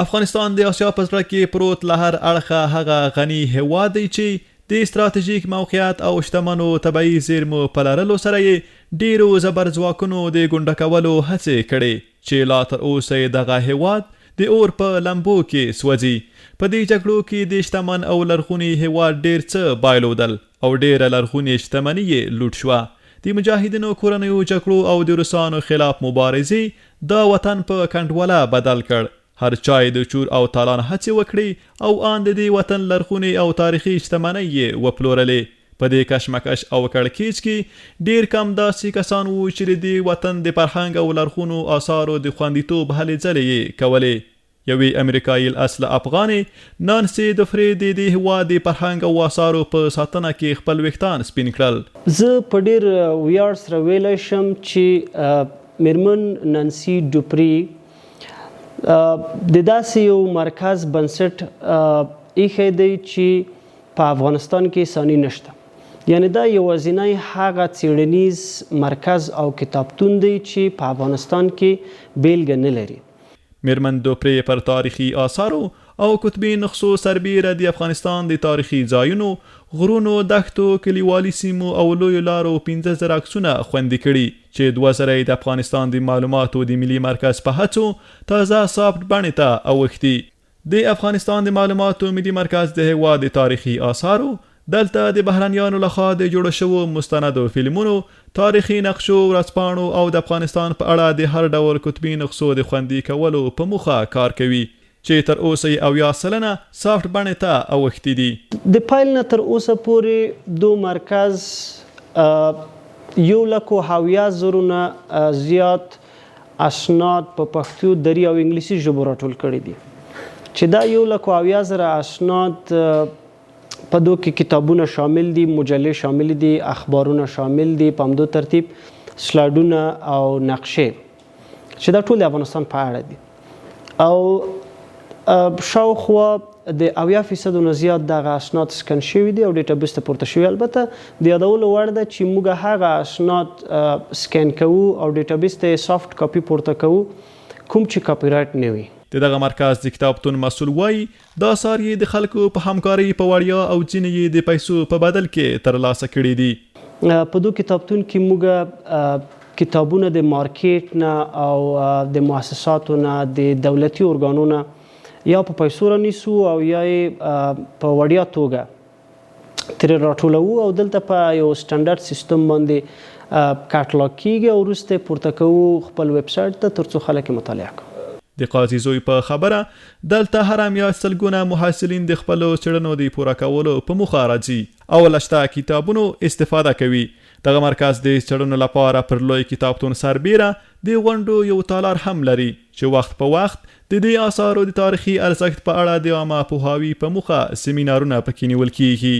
افغانستان د آسیا په زړه کې پروت له هر اړخه هغه غني هیواد دی چې د استراتیژیک موقعیت او شتمنو طبعي زیرمو په لرلو سره یې ډیرو زبر ځواکونو د ګونډه کولو هڅې کړې چې لا تر اوسه یې دغه هیواد د اور په لمبو کې سوځي. په دې جګړو کې د شتمن او لرغوني هیواد ډیر څه بایلودل او ډیره لرغونې شتمني یې لوټ شوه. د مجاهدینو کورنیو جګړو او د روسانو خلاف مبارزې دا وطن په کنډواله بدل کړ. هر چای د چور او تالان هڅې وکړي او آن د دې وطن لرغونې او تاریخي شتمنۍ یې وپلورلې. په دې کشمکش او کړکېچ کې ډیر کم داسې کسان وو چې د دې وطن د فرهنګ او لرغونو آثارو د خوندیتوب هلې ځلې یې کولې. یوې امریکایي الاصله افغانې نانسي دوفري د دې هېواد د فرهنګ او آثارو په ساتنه کې خپل ویښتان سپین کړل. زه په ډیر ویاړ سره ویلی شم چې میرمن نانسي دوفري د داسې یو مرکز بنسټ ایښی دی چې په افغانستان کې ثاني نشته. یعنی دا یوازینی هغه څیړنیز مرکز او کتابتون دی چې په افغانستان کې بیلګه نه لري. میرمن دوفري پر تاریخي آثارو او کتبي نقشو سربیره د افغانستان د تاریخي ځایونو، غرونو، دښتو، کلیوالي سیمو او لویو لارو 15,000 عکسونه خوندي کړي چې 2,000 د افغانستان د معلوماتو د ملي مرکز په هڅو تازه سافت بڼې ته اوښتي. د افغانستان د معلوماتو ملي مرکز د هیواد د تاریخي آثارو دلته د بهرنیانو لخوا د جوړ شوو مستندو فلمونو، تاریخي نقشو، ورځپاڼو او د افغانستان په اړه د هر ډول کتبي نقشو د خوندي کولو په موخه کار کوي چې تر اوسه 80% سافت بڼې ته اوښتي دي. د پیل نه تر اوسه پورې دو مرکز 170,000 نه زیات اسناد په پښتو، دری او انګلیسي ژبو راټول کړي دي چې دا 170,000 اسناد په دو کې کتابونه شامل دي، مجلې شامل دي، اخبارونه شامل دي، په همدو ترتیب سلایډونه او نقشې چې دا ټول د افغانستان په اړه دي. او شاوخوا د 80% نه زیات دغه اسناد سکن شوي دي او ډیټابیس ته پورته شوي. البته د یادولو وړ ده چې موږ هغه اسناد سکن کوو او ډیټابیس ته سافت کاپي پورته کوو کوم چې کاپی رایټ نه وي. د دغه مرکز د کتابتون مسؤل وایي دا اثار یې د خلکو په همکارۍ په وړیا او ځینې یې د پیسو په بدل کې ترلاسه کړي دي. په دو کتابتون کې موږ کتابونه د مارکیټ نه او د مؤسساتو نه، د دولتي ارګانونو یا په پیسو رانیسو او یا یې په وړیا توګه ترې راټولوو او دلته په یو سټنډرډ سیستم باندې کاټلاګ کیږي او وروسته پورته کوو خپل ویب سایټ ته تر څو خلک مطالعه کوي. د قاضي زوی په خبره دلته هر میاشت سلګونه محصلین د خپلو څېړنو د پوره کولو په موخه راځي او له شته کتابونو استفاده کوي. دغه مرکز د څېړنو لپاره پر لوی کتابتون سربیره د غونډو یو تالار هم لري چې وخت په وخت د دې آثارو د تاریخي ارزښت په اړه د عامه پوهاوي په موخه سیمینارونه پکې نیول کیږي.